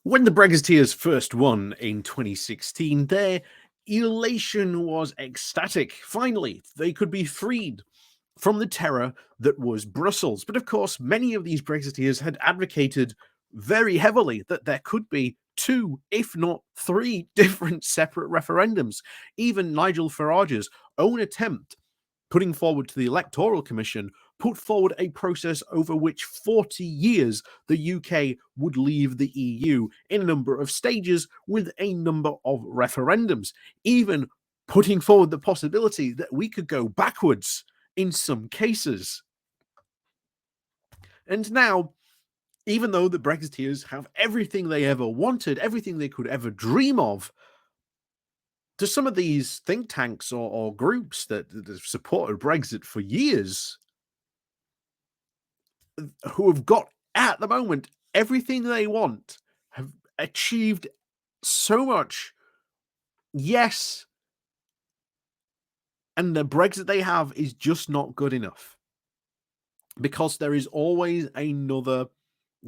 When the Brexiteers first won in 2016, their elation was ecstatic. Finally, they could be freed from the terror that was Brussels. But of course, many of these Brexiteers had advocated very heavily that there could be two, if not three, different separate referendums. Even Nigel Farage's own attempt, putting forward to the Electoral Commission, put forward a process over which 40 years the UK would leave the EU in a number of stages with a number of referendums, even putting forward the possibility that we could go backwards in some cases. And now, even though the Brexiteers have everything they ever wanted, everything they could ever dream of, to some of these think tanks or groups that have supported Brexit for years, who have got at the moment everything they want, have achieved so much, yes, and the Brexit they have is just not good enough, because there is always another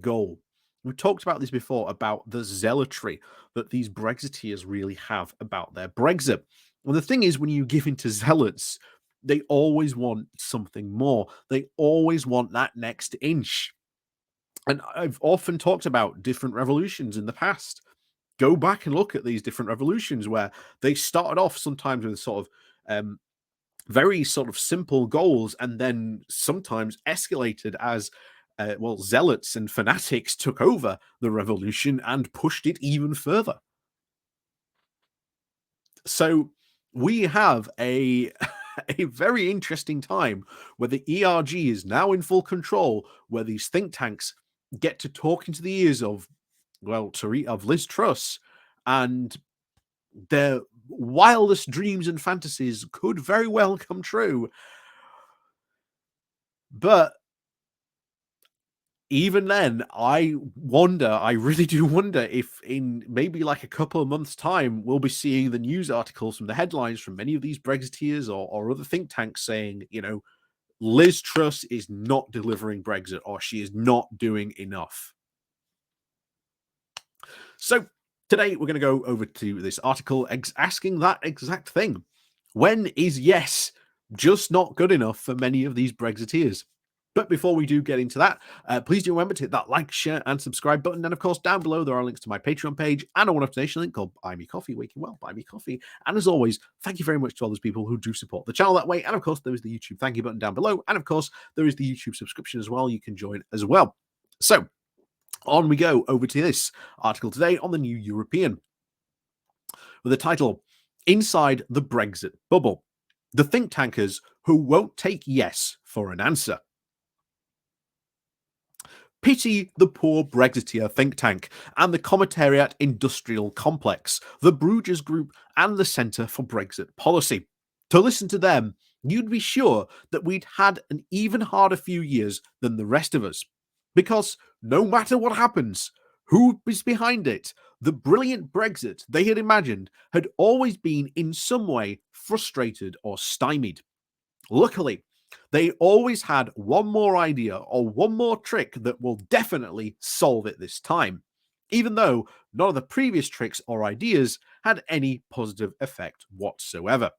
goal. We've talked about this before, about the zealotry that these Brexiteers really have about their Brexit. And the thing is, when you give in to zealots, they always want something more. They always want that next inch. And I've often talked about different revolutions in the past. Go back and look at these different revolutions where they started off sometimes with sort of very sort of simple goals, and then sometimes escalated as zealots and fanatics took over the revolution and pushed it even further. So we have a a very interesting time where the ERG is now in full control, where these think tanks get to talk into the ears of, well, of Liz Truss, and their wildest dreams and fantasies could very well come true. But even then, I really do wonder if in maybe like a couple of months' time, we'll be seeing the news articles from the headlines from many of these Brexiteers or other think tanks saying, Liz Truss is not delivering Brexit, or she is not doing enough. So today we're going to go over to this article asking that exact thing. When is yes just not good enough for many of these Brexiteers? But before we do get into that, please do remember to hit that like, share, and subscribe button. And of course, down below, there are links to my Patreon page and a one-off donation link called Buy Me Coffee, where you can, buy me coffee. And as always, thank you very much to all those people who do support the channel that way. And of course, there is the YouTube thank you button down below. And of course, there is the YouTube subscription as well. You can join as well. So on we go over to this article today on the New European with the title, Inside the Brexit Bubble, the think tankers who won't take yes for an answer. Pity the poor Brexiteer think tank and the Commentariat Industrial Complex, the Bruges Group, and the Centre for Brexit Policy. To listen to them, you'd be sure that we'd had an even harder few years than the rest of us. Because no matter what happens, who is behind it, the brilliant Brexit they had imagined had always been in some way frustrated or stymied. Luckily, they always had one more idea or one more trick that will definitely solve it this time, even though none of the previous tricks or ideas had any positive effect whatsoever.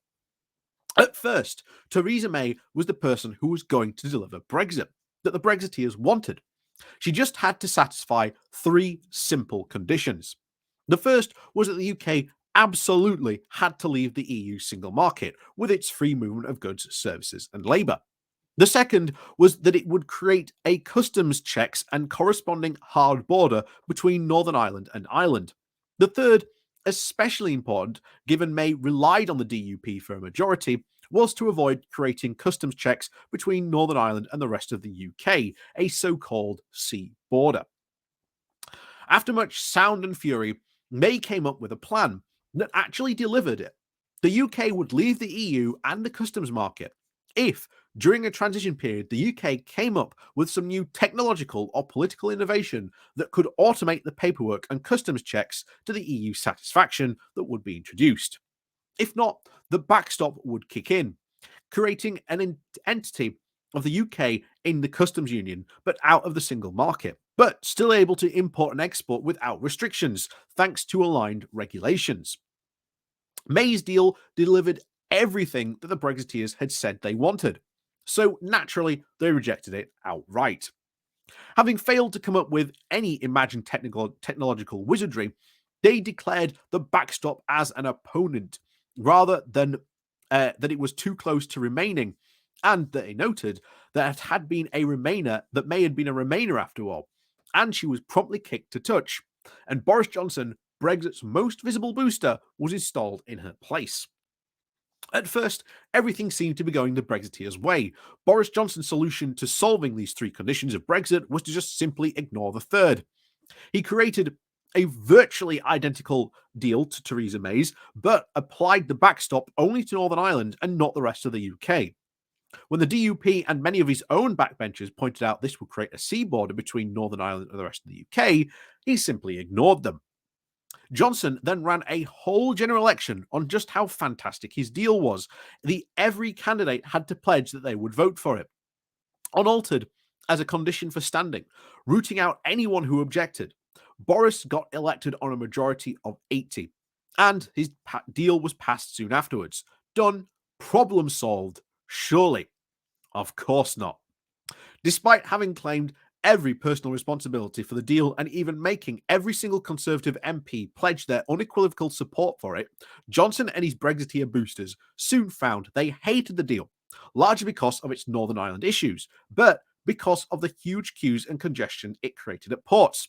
At first, Theresa May was the person who was going to deliver Brexit that the Brexiteers wanted. She just had to satisfy three simple conditions. The first was that the UK absolutely had to leave the EU single market with its free movement of goods, services, and labour. The second was that it would create a customs checks and corresponding hard border between Northern Ireland and Ireland. The third, especially important given May relied on the DUP for a majority, was to avoid creating customs checks between Northern Ireland and the rest of the UK, a so-called sea border. After much sound and fury, May came up with a plan that actually delivered it. The UK would leave the EU and the customs market if, during a transition period, the UK came up with some new technological or political innovation that could automate the paperwork and customs checks to the EU satisfaction that would be introduced. If not, the backstop would kick in, creating an entity of the UK in the customs union, but out of the single market. but still able to import and export without restrictions, thanks to aligned regulations. May's deal delivered everything that the Brexiteers had said they wanted, so naturally they rejected it outright. Having failed to come up with any imagined technological wizardry, they declared the backstop as an opponent rather than that it was too close to remaining, and they noted that it had been a Remainer, that May had been a Remainer after all, and she was promptly kicked to touch. And Boris Johnson, Brexit's most visible booster, was installed in her place. At first, everything seemed to be going the Brexiteers' way. Boris Johnson's solution to solving these three conditions of Brexit was to just simply ignore the third. He created a virtually identical deal to Theresa May's, but applied the backstop only to Northern Ireland and not the rest of the UK. When the DUP and many of his own backbenchers pointed out this would create a sea border between Northern Ireland and the rest of the UK, he simply ignored them. Johnson then ran a whole general election on just how fantastic his deal was. Every candidate had to pledge that they would vote for it, unaltered as a condition for standing, rooting out anyone who objected. Boris got elected on a majority of 80, and his deal was passed soon afterwards. Done, problem solved, surely. Of course not. Despite having claimed every personal responsibility for the deal and even making every single Conservative MP pledge their unequivocal support for it, Johnson and his Brexiteer boosters soon found they hated the deal, largely because of its Northern Ireland issues, but because of the huge queues and congestion it created at ports.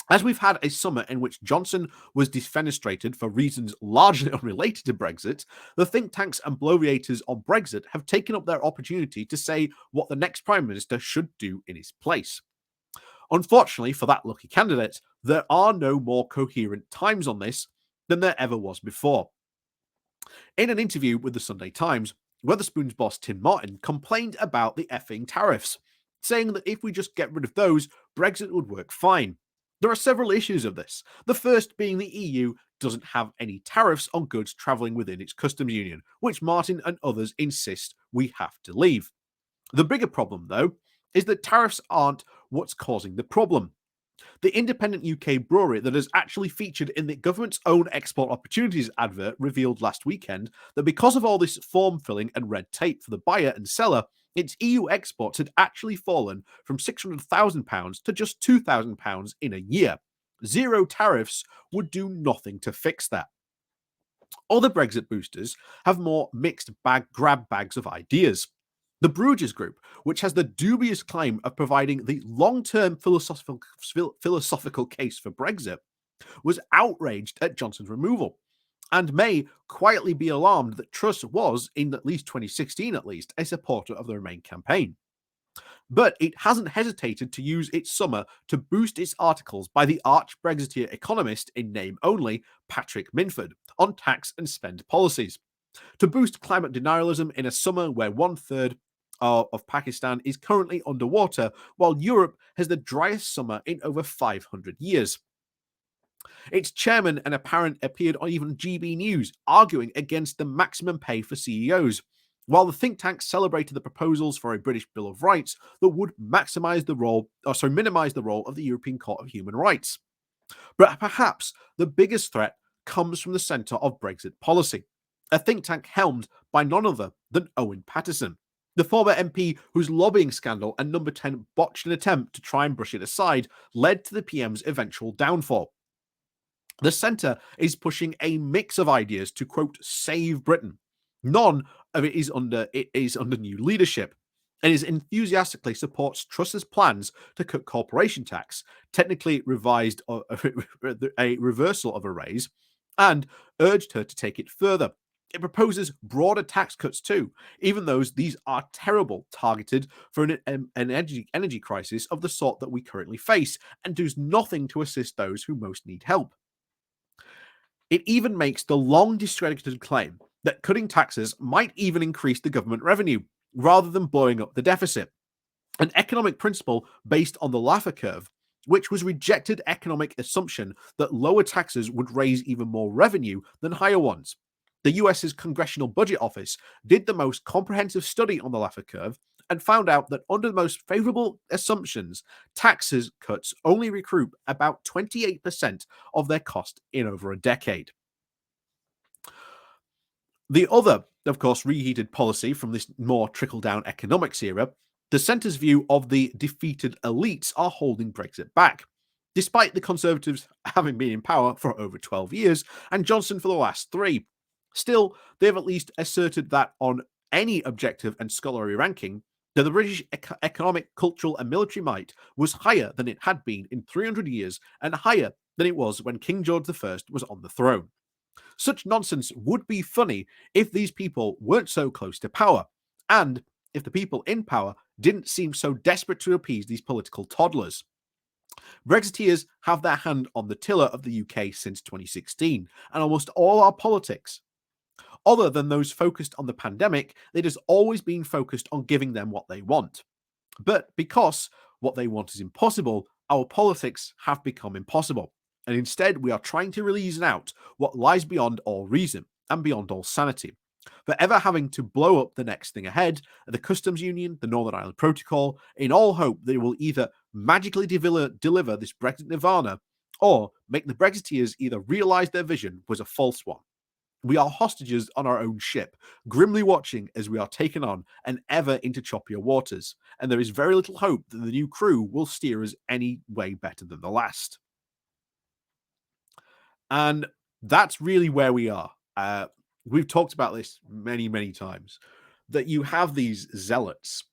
As we've had a summer in which Johnson was defenestrated for reasons largely unrelated to Brexit, the think tanks and bloviators of Brexit have taken up their opportunity to say what the next Prime Minister should do in his place. Unfortunately for that lucky candidate, there are no more coherent times on this than there ever was before. In an interview with the Sunday Times, Wetherspoon's boss Tim Martin complained about the effing tariffs, saying that if we just get rid of those, Brexit would work fine. There are several issues of this. The first being the EU doesn't have any tariffs on goods travelling within its customs union, which Martin and others insist we have to leave. The bigger problem, though, is that tariffs aren't what's causing the problem. The independent UK brewery that is actually featured in the government's own export opportunities advert revealed last weekend that because of all this form filling and red tape for the buyer and seller, its EU exports had actually fallen from £600,000 to just £2,000 in a year. Zero tariffs would do nothing to fix that. Other Brexit boosters have more mixed grab bags of ideas. The Bruges Group, which has the dubious claim of providing the long-term philosophical case for Brexit, was outraged at Johnson's removal, and may quietly be alarmed that Truss was, in at least 2016 at least, a supporter of the Remain campaign. But it hasn't hesitated to use its summer to boost its articles by the arch-Brexiteer economist in name only, Patrick Minford, on tax and spend policies. To boost climate denialism in a summer where one-third of Pakistan is currently underwater, while Europe has the driest summer in over 500 years. Its chairman and apparent appeared on even GB News, arguing against the maximum pay for CEOs, while the think tank celebrated the proposals for a British Bill of Rights that would minimize the role of the European Court of Human Rights. But perhaps the biggest threat comes from the centre of Brexit policy, a think tank helmed by none other than Owen Paterson, the former MP whose lobbying scandal and Number 10 botched an attempt to try and brush it aside led to the PM's eventual downfall. The centre is pushing a mix of ideas to, quote, save Britain. None of it is under new leadership, and is enthusiastically supports Truss's plans to cut corporation tax, technically revised a reversal of a raise, and urged her to take it further. It proposes broader tax cuts too, even though these are terrible, targeted for an energy crisis of the sort that we currently face, and does nothing to assist those who most need help. It even makes the long discredited claim that cutting taxes might even increase the government revenue, rather than blowing up the deficit. An economic principle based on the Laffer curve, which was rejected economic assumption that lower taxes would raise even more revenue than higher ones. The US's Congressional Budget Office did the most comprehensive study on the Laffer curve and found out that under the most favorable assumptions, taxes cuts only recoup about 28% of their cost in over a decade. The other, of course, reheated policy from this more trickle down economics era, the centre's view of the defeated elites are holding Brexit back. Despite the Conservatives having been in power for over 12 years and Johnson for the last 3, still, they've at least asserted that on any objective and scholarly ranking, that the British economic, cultural, and military might was higher than it had been in 300 years and higher than it was when King George I was on the throne. Such nonsense would be funny if these people weren't so close to power, and if the people in power didn't seem so desperate to appease these political toddlers. Brexiteers have their hand on the tiller of the UK since 2016, and almost all our politics, other than those focused on the pandemic, it has always been focused on giving them what they want. But because what they want is impossible, our politics have become impossible. And instead, we are trying to reason out what lies beyond all reason and beyond all sanity. Forever having to blow up the next thing ahead, the customs union, the Northern Ireland Protocol, in all hope that it will either magically deliver this Brexit nirvana or make the Brexiteers either realise their vision was a false one. We are hostages on our own ship, grimly watching as we are taken on and ever into choppier waters, and there is very little hope that the new crew will steer us any way better than the last. And that's really where we are. We've talked about this many, many times, that you have these zealots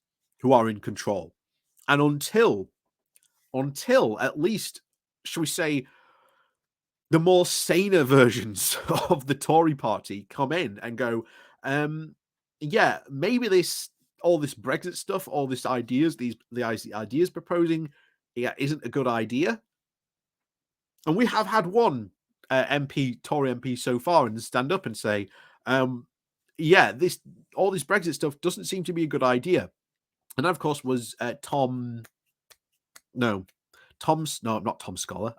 who are in control. And until at least, shall we say, the more saner versions of the Tory party come in and go, yeah, maybe all this Brexit stuff, all these ideas, the ideas proposing, yeah, isn't a good idea. And we have had one Tory MP so far, and stand up and say, yeah, all this Brexit stuff doesn't seem to be a good idea. And that, of course, was Tom not Tom Scholar.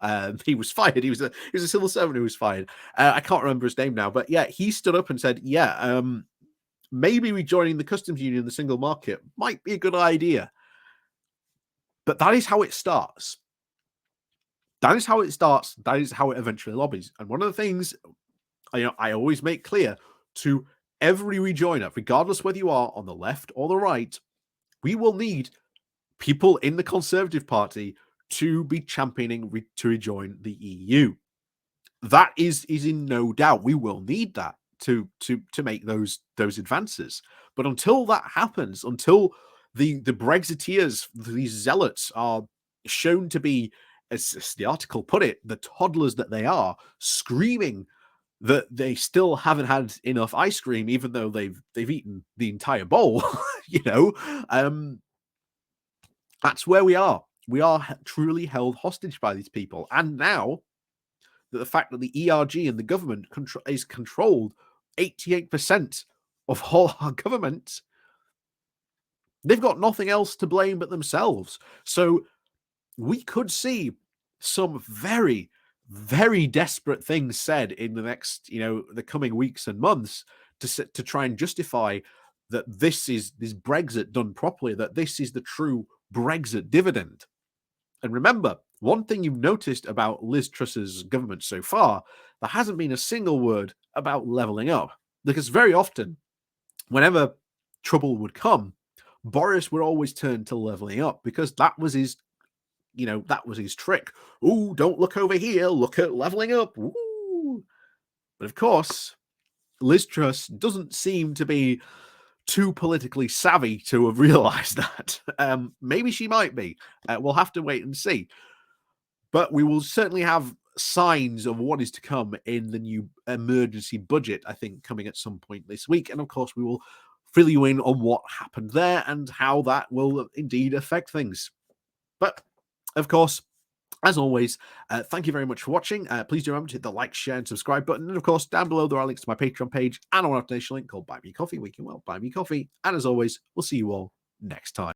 He was fired. He was a civil servant who was fired. I can't remember his name now, but yeah, he stood up and said, yeah, maybe rejoining the customs union, the single market, might be a good idea. But that is how it starts. That is how it starts. That is how it eventually lobbies. And one of the things I always make clear to every rejoiner, regardless whether you are on the left or the right, we will need people in the Conservative Party to be championing to rejoin the EU. That is in no doubt. We will need that to make those advances. But until that happens, until the Brexiteers, these zealots, are shown to be, as the article put it, the toddlers that they are, screaming that they still haven't had enough ice cream, even though they've eaten the entire bowl, that's where we are. We are truly held hostage by these people. And now that the fact that the ERG and the government is controlled 88% of all our government, they've got nothing else to blame but themselves. So we could see some very, very desperate things said in the next, the coming weeks and months to try and justify that this is Brexit done properly, that this is the true Brexit dividend. And remember, one thing you've noticed about Liz Truss's government so far, there hasn't been a single word about levelling up. Because very often, whenever trouble would come, Boris would always turn to levelling up, because that was his, that was his trick. Ooh, don't look over here, look at levelling up. Ooh. But of course, Liz Truss doesn't seem to be too politically savvy to have realized that. Maybe she might be. We'll have to wait and see. But we will certainly have signs of what is to come in the new emergency budget, I think, coming at some point this week. And of course, we will fill you in on what happened there and how that will indeed affect things. But of course, as always, thank you very much for watching. Please do remember to hit the like, share, and subscribe button. And of course, down below there are links to my Patreon page and a donation link called Buy Me Coffee, where you can buy me coffee. And as always, we'll see you all next time.